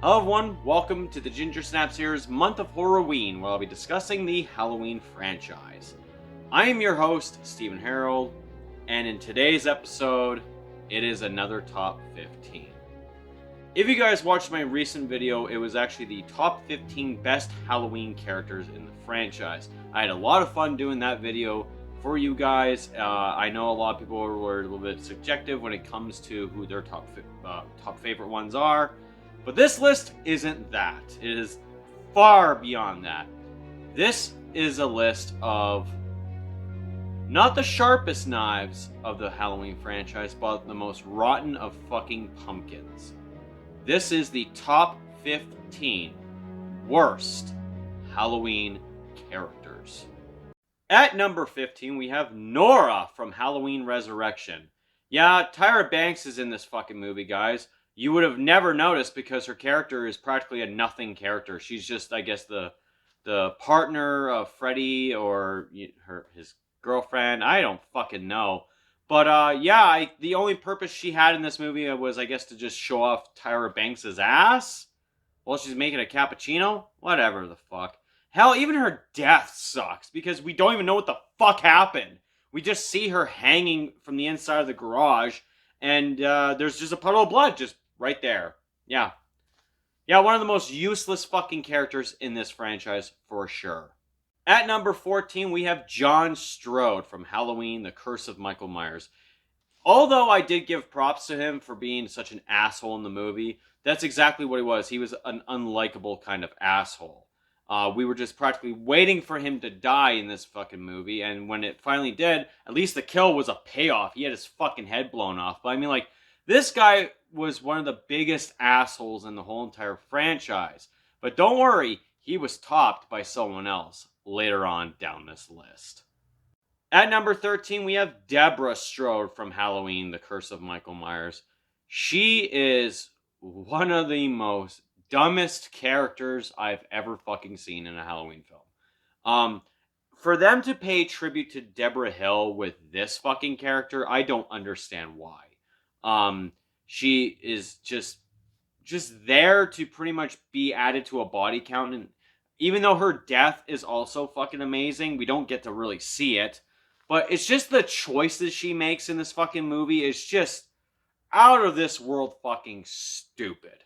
Hello everyone, welcome to the Ginger Snaps here's month of HORROR-WEEN, where I'll be discussing the Halloween franchise. I am your host, Stephen Harold, and in today's episode, it is another top 15. If you guys watched my recent video, it was actually the top 15 best Halloween characters in the franchise. I had a lot of fun doing that video for you guys. I know a lot of people were a little bit subjective when it comes to who their top favorite ones are. But this list isn't that. It is far beyond that. This is a list of not the sharpest knives of the Halloween franchise, but the most rotten of fucking pumpkins. This is the top 15 worst Halloween characters. At number 15, we have Nora from Halloween Resurrection. Yeah, Tyra Banks is in this fucking movie, guys. You would have never noticed because her character is practically a nothing character. She's just, I guess, the partner of Freddy or his girlfriend. I don't fucking know. But yeah, the only purpose she had in this movie was, I guess, to just show off Tyra Banks' ass while she's making a cappuccino. Whatever the fuck. Hell, even her death sucks because we don't even know what the fuck happened. We just see her hanging from the inside of the garage, and there's just a puddle of blood just right there. Yeah, one of the most useless fucking characters in this franchise for sure. At number 14, we have John Strode from Halloween, The Curse of Michael Myers. Although I did give props to him for being such an asshole in the movie, that's exactly what he was. He was an unlikable kind of asshole. We were just practically waiting for him to die in this fucking movie, and when it finally did, at least the kill was a payoff. He had his fucking head blown off. But I mean, like, this guy was one of the biggest assholes in the whole entire franchise. But don't worry, he was topped by someone else later on down this list. At number 13, we have Deborah Strode from Halloween, The Curse of Michael Myers. She is one of the most dumbest characters I've ever fucking seen in a Halloween film. For them to pay tribute to Deborah Hill with this fucking character, I don't understand why. She is just there to pretty much be added to a body count, and even though her death is also fucking amazing, we don't get to really see it. But it's just the choices she makes in this fucking movie is just out of this world fucking stupid.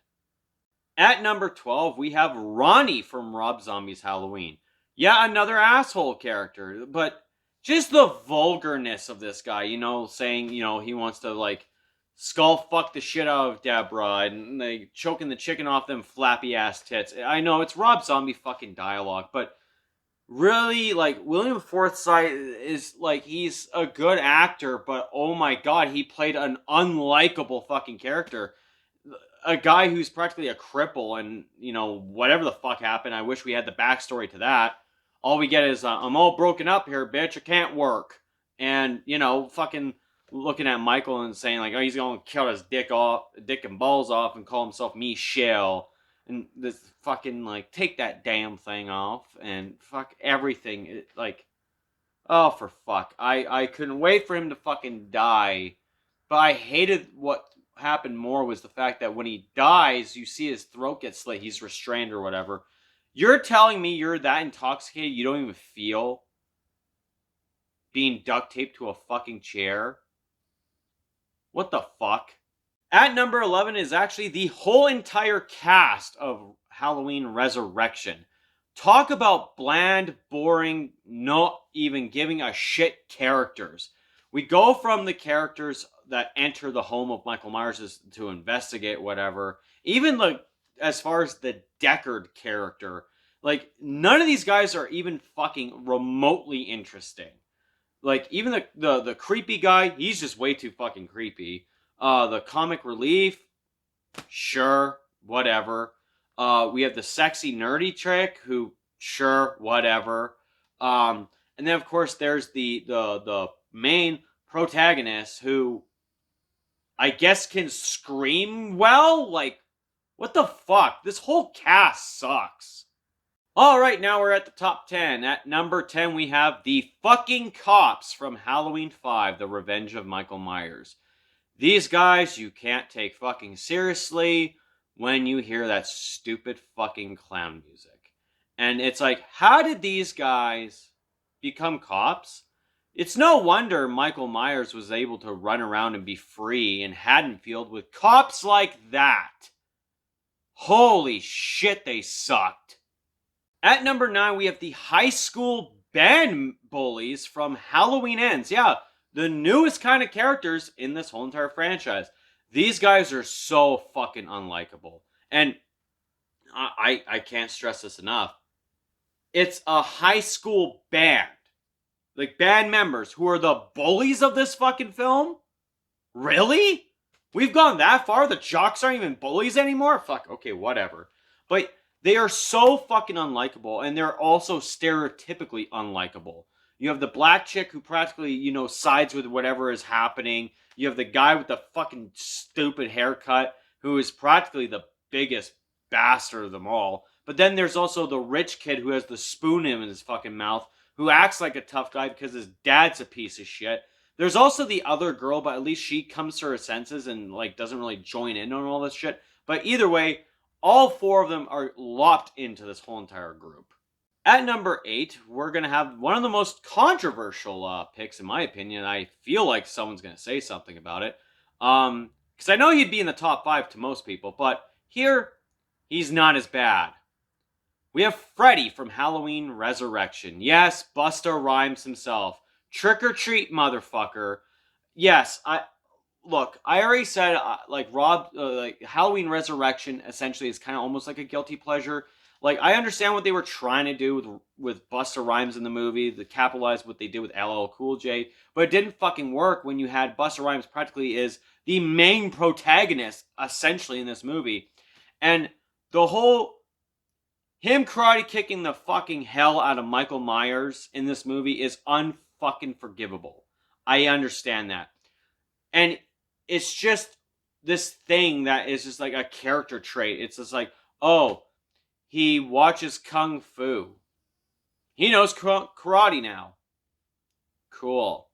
At number 12, we have Ronnie from Rob Zombie's Halloween. Yeah, another asshole character, but just the vulgarness of this guy, saying, he wants to, like, skull fuck the shit out of Deborah and like choking the chicken off them flappy ass tits. I know it's Rob Zombie fucking dialogue, but really, like, William Forsythe is like, he's a good actor, but oh my god, he played an unlikable fucking character. A guy who's practically a cripple, and whatever the fuck happened, I wish we had the backstory to that. All we get is I'm all broken up here, bitch, I can't work. And fucking looking at Michael and saying, like, oh, he's gonna cut his dick and balls off and call himself Michelle. And this fucking, like, take that damn thing off and fuck everything. Oh, for fuck. I couldn't wait for him to fucking die. But I hated what happened more was the fact that when he dies, you see his throat get slit. He's restrained or whatever. You're telling me you're that intoxicated you don't even feel being duct taped to a fucking chair? What the fuck? At number 11 is actually the whole entire cast of Halloween Resurrection. Talk about bland, boring, not even giving a shit characters. We go from the characters that enter the home of Michael Myers to investigate whatever. Even as far as the Deckard character, like, none of these guys are even fucking remotely interesting. Like, even the creepy guy, he's just way too fucking creepy. The comic relief, sure, whatever. We have the sexy nerdy chick who, sure, whatever. And then of course there's the main protagonist who I guess can scream well. Like, what the fuck? This whole cast sucks. Alright, now we're at the top 10. At number 10, we have the fucking cops from Halloween 5, The Revenge of Michael Myers. These guys you can't take fucking seriously. when you hear that stupid fucking clown music. And it's like, how did these guys become cops? It's no wonder Michael Myers was able to run around and be free in Haddonfield with cops like that. Holy shit, they sucked. At number 9, we have the high school band bullies from Halloween Ends. Yeah, the newest kind of characters in this whole entire franchise. These guys are so fucking unlikable. And I can't stress this enough. It's a high school band. Like, band members who are the bullies of this fucking film? Really? We've gone that far? The jocks aren't even bullies anymore? Fuck, okay, whatever. But they are so fucking unlikable, and they're also stereotypically unlikable. You have the black chick who practically, sides with whatever is happening. You have the guy with the fucking stupid haircut who is practically the biggest bastard of them all. But then there's also the rich kid who has the spoon in his fucking mouth who acts like a tough guy because his dad's a piece of shit. There's also the other girl, but at least she comes to her senses and doesn't really join in on all this shit. But either way, all 4 of them are lopped into this whole entire group. At number 8, we're going to have one of the most controversial picks, in my opinion. I feel like someone's going to say something about it. Because I know he'd be in the top 5 to most people, but here, he's not as bad. We have Freddy from Halloween Resurrection. Yes, Busta Rhymes himself. Trick or treat, motherfucker. Yes, I already said, Halloween Resurrection essentially is kind of almost like a guilty pleasure. Like, I understand what they were trying to do with Busta Rhymes in the movie, to capitalize what they did with LL Cool J, but it didn't fucking work when you had Busta Rhymes practically is the main protagonist, essentially, in this movie. And the whole him karate kicking the fucking hell out of Michael Myers in this movie is unfucking forgivable. I understand that. And it's just this thing that is just like a character trait. It's just like, oh, he watches Kung Fu. He knows karate now. Cool.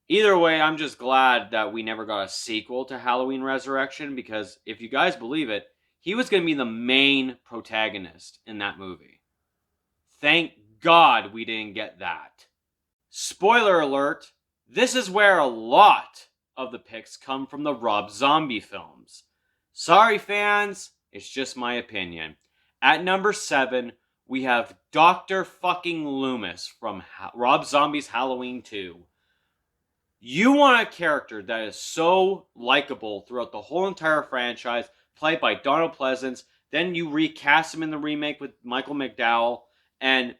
Either way, I'm just glad that we never got a sequel to Halloween Resurrection, because if you guys believe it, he was going to be the main protagonist in that movie. Thank God we didn't get that. Spoiler alert, this is where a lot of the picks come from the Rob Zombie films. Sorry fans, it's just my opinion. At number 7, we have Dr. fucking Loomis from Rob Zombie's Halloween 2. You want a character that is so likable throughout the whole entire franchise, played by Donald Pleasance, then you recast him in the remake with Michael McDowell, and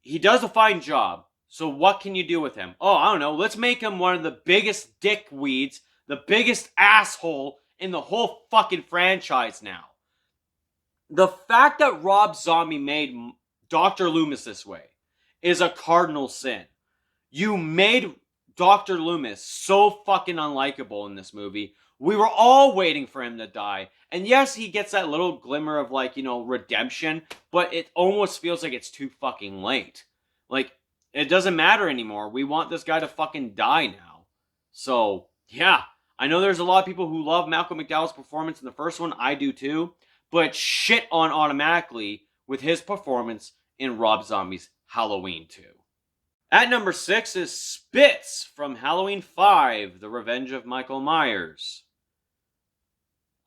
he does a fine job. So what can you do with him? Oh, I don't know. Let's make him one of the biggest dickweeds, the biggest asshole in the whole fucking franchise now. The fact that Rob Zombie made Dr. Loomis this way is a cardinal sin. You made Dr. Loomis so fucking unlikable in this movie. We were all waiting for him to die. And yes, he gets that little glimmer of redemption, but it almost feels like it's too fucking late. It doesn't matter anymore. We want this guy to fucking die now. So, yeah. I know there's a lot of people who love Malcolm McDowell's performance in the first one. I do too. But shit on automatically with his performance in Rob Zombie's Halloween 2. At number 6 is Spitz from Halloween 5, The Revenge of Michael Myers.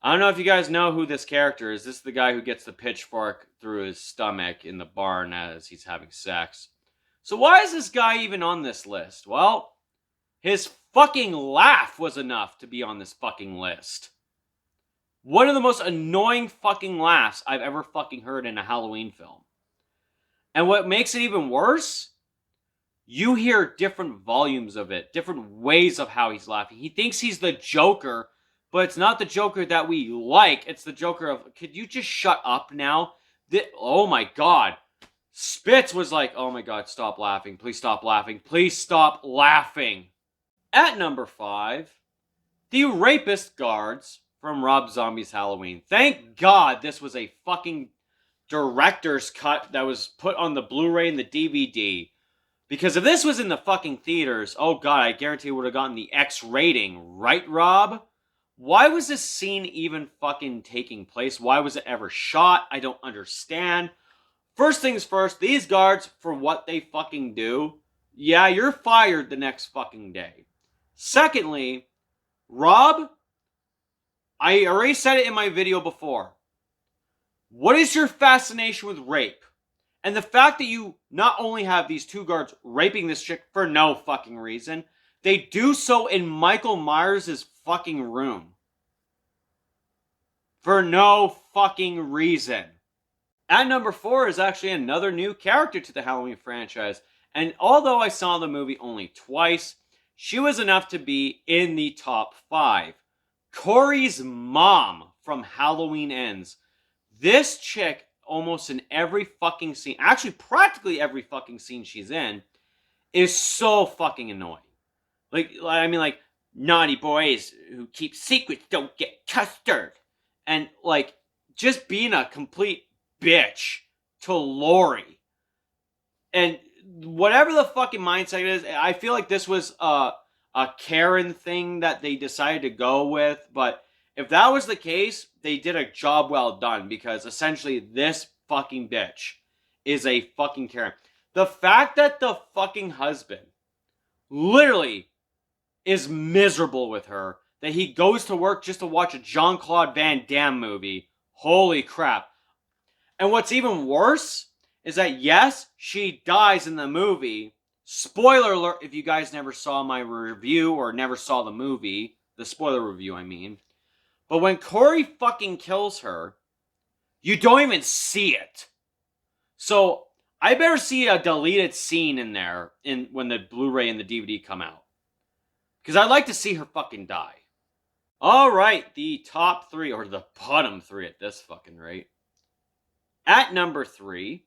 I don't know if you guys know who this character is. This is the guy who gets the pitchfork through his stomach in the barn as he's having sex. So why is this guy even on this list? Well, his fucking laugh was enough to be on this fucking list. One of the most annoying fucking laughs I've ever fucking heard in a Halloween film. And what makes it even worse, you hear different volumes of it, different ways of how he's laughing. He thinks he's the Joker, but it's not the Joker that we like. It's the Joker of, could you just shut up now? Oh my God. Spitz was like, oh my God, stop laughing. Please stop laughing. Please stop laughing. At number 5, the rapist guards from Rob Zombie's Halloween. Thank God this was a fucking director's cut that was put on the Blu-ray and the DVD. Because if this was in the fucking theaters, oh God, I guarantee it would have gotten the X rating. Right, Rob? Why was this scene even fucking taking place? Why was it ever shot? I don't understand. First things first, these guards, for what they fucking do, yeah, you're fired the next fucking day. Secondly, Rob, I already said it in my video before. What is your fascination with rape? And the fact that you not only have these two guards raping this chick for no fucking reason, they do so in Michael Myers' fucking room. For no fucking reason. At number 4 is actually another new character to the Halloween franchise. And although I saw the movie only twice, she was enough to be in the top 5. Corey's mom from Halloween Ends. This chick, almost in every fucking scene, actually practically every fucking scene she's in, is so fucking annoying. Like, naughty boys who keep secrets don't get custard. And, like, just being a complete bitch to Lori. And whatever the fucking mindset is, I feel like this was a Karen thing that they decided to go with. But if that was the case, they did a job well done. Because essentially this fucking bitch is a fucking Karen. The fact that the fucking husband literally is miserable with her, that he goes to work just to watch a Jean-Claude Van Damme movie. Holy crap. And what's even worse is that, yes, she dies in the movie. Spoiler alert if you guys never saw my review or never saw the movie. The spoiler review, I mean. But when Corey fucking kills her, you don't even see it. So, I better see a deleted scene in there when the Blu-ray and the DVD come out. Because I'd like to see her fucking die. Alright, the top 3, or the bottom 3 at this fucking rate. At number 3,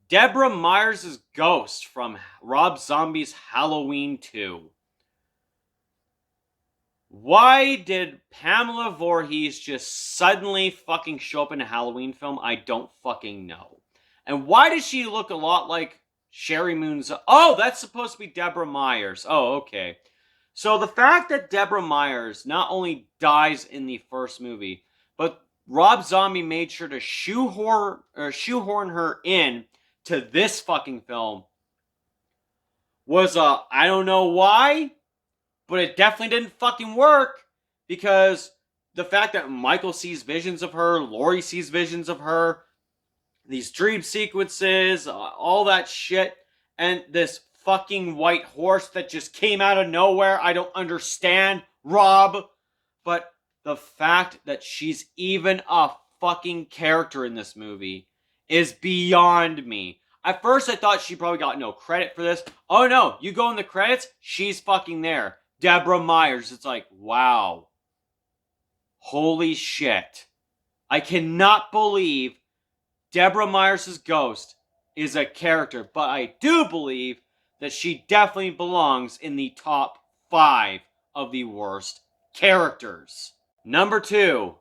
Deborah Myers' ghost from Rob Zombie's Halloween 2. Why did Pamela Voorhees just suddenly fucking show up in a Halloween film? I don't fucking know. And why does she look a lot like Sherry Moon's... Oh, that's supposed to be Deborah Myers. Oh, okay. So the fact that Deborah Myers not only dies in the first movie, but Rob Zombie made sure to shoehorn her in to this fucking film was, I don't know why, but it definitely didn't fucking work, because the fact that Michael sees visions of her, Laurie sees visions of her, these dream sequences, all that shit, and this fucking white horse that just came out of nowhere. I don't understand, Rob. But the fact that she's even a fucking character in this movie is beyond me. At first I thought she probably got no credit for this. Oh no, you go in the credits, she's fucking there. Deborah Myers. It's like, wow. Holy shit. I cannot believe Deborah Myers' ghost is a character, but I do believe that she definitely belongs in the top 5 of the worst characters. Number 2,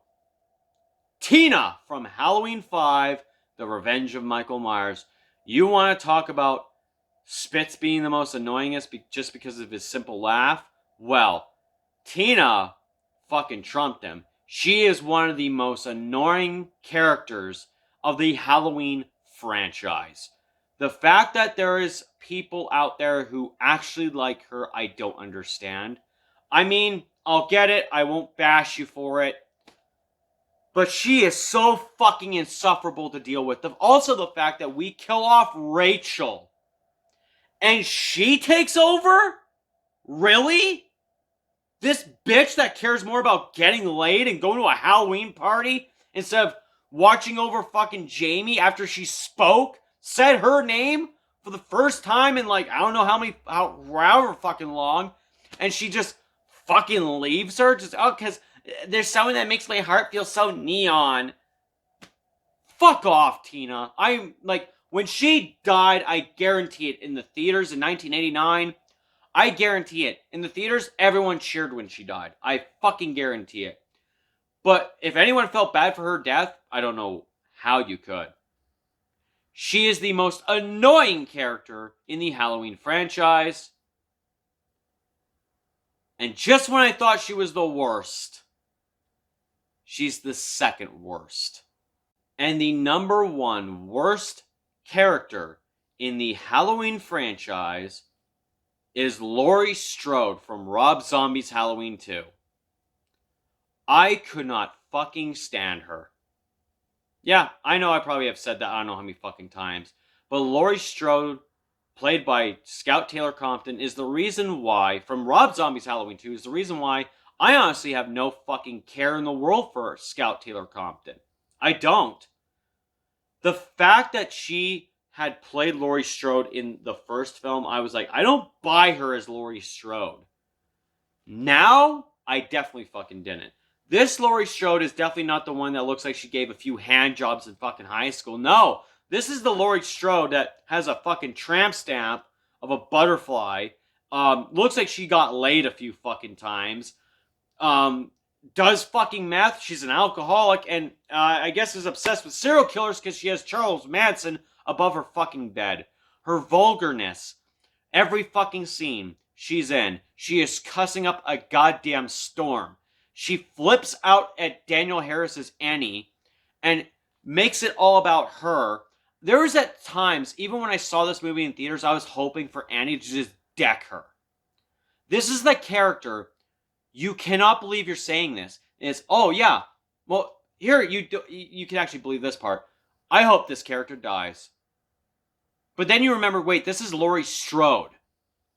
Tina from Halloween 5, The Revenge of Michael Myers. You want to talk about Spitz being the most annoyingest just because of his simple laugh? Well, Tina fucking trumped him. She is one of the most annoying characters of the Halloween franchise. The fact that there is people out there who actually like her, I don't understand. I mean, I'll get it. I won't bash you for it. But she is so fucking insufferable to deal with. Also, the fact that we kill off Rachel and she takes over? Really? This bitch that cares more about getting laid and going to a Halloween party instead of watching over fucking Jamie after she said her name for the first time in, like, I don't know however fucking long, and she just fucking leaves her just, because there's someone that makes my heart feel so neon. Fuck off, Tina. I'm, like, when she died, I guarantee it, in the theaters in 1989, I guarantee it. In the theaters, everyone cheered when she died. I fucking guarantee it. But if anyone felt bad for her death, I don't know how you could. She is the most annoying character in the Halloween franchise. And just when I thought she was the worst, she's the second worst. And the number one worst character in the Halloween franchise is Laurie Strode from Rob Zombie's Halloween 2. I could not fucking stand her. Yeah, I know I probably have said that I don't know how many fucking times. But Laurie Strode, played by Scout Taylor Compton, is the reason why, from Rob Zombie's Halloween 2, is the reason why I honestly have no fucking care in the world for Scout Taylor Compton. I don't. The fact that she had played Laurie Strode in the first film, I was like, I don't buy her as Laurie Strode. Now, I definitely fucking didn't. This Laurie Strode is definitely not the one that looks like she gave a few hand jobs in fucking high school. No, this is the Laurie Strode that has a fucking tramp stamp of a butterfly. Looks like she got laid a few fucking times. Does fucking meth. She's an alcoholic, and I guess is obsessed with serial killers because she has Charles Manson above her fucking bed. Her vulgarness. Every fucking scene she's in, she is cussing up a goddamn storm. She flips out at Danielle Harris's Annie and makes it all about her. There was at times, even when I saw this movie in theaters, I was hoping for Annie to just deck her. This is the character. You cannot believe you're saying this. It's, oh yeah, well, here, you can actually believe this part. I hope this character dies. But then you remember, wait, this is Laurie Strode.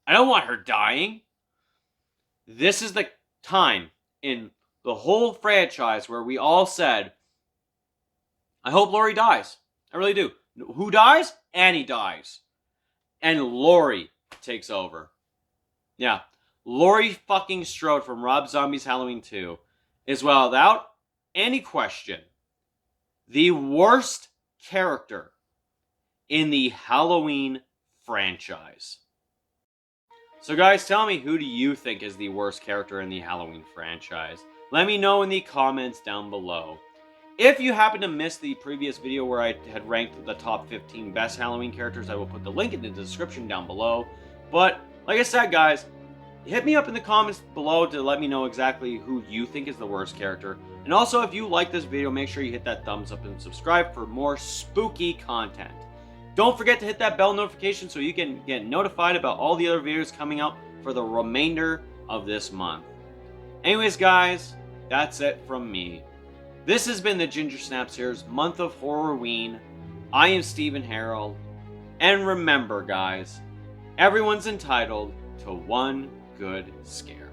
I don't want her dying. This is the time in the whole franchise where we all said, I hope Laurie dies. I really do. Who dies? Annie dies. And Laurie takes over. Yeah. Laurie fucking Strode from Rob Zombie's Halloween 2 is, without any question, the worst character in the Halloween franchise. So guys, tell me, who do you think is the worst character in the Halloween franchise? Let me know in the comments down below. If you happen to miss the previous video where I had ranked the top 15 best Halloween characters, I will put the link in the description down below. But, like I said, guys, hit me up in the comments below to let me know exactly who you think is the worst character. And also, if you like this video, make sure you hit that thumbs up and subscribe for more spooky content. Don't forget to hit that bell notification so you can get notified about all the other videos coming out for the remainder of this month. Anyways, guys, that's it from me. This has been the Ginger Snaps Here's Month of Horror-WEEN. I am Stephen Harold. And remember, guys, everyone's entitled to one good scare.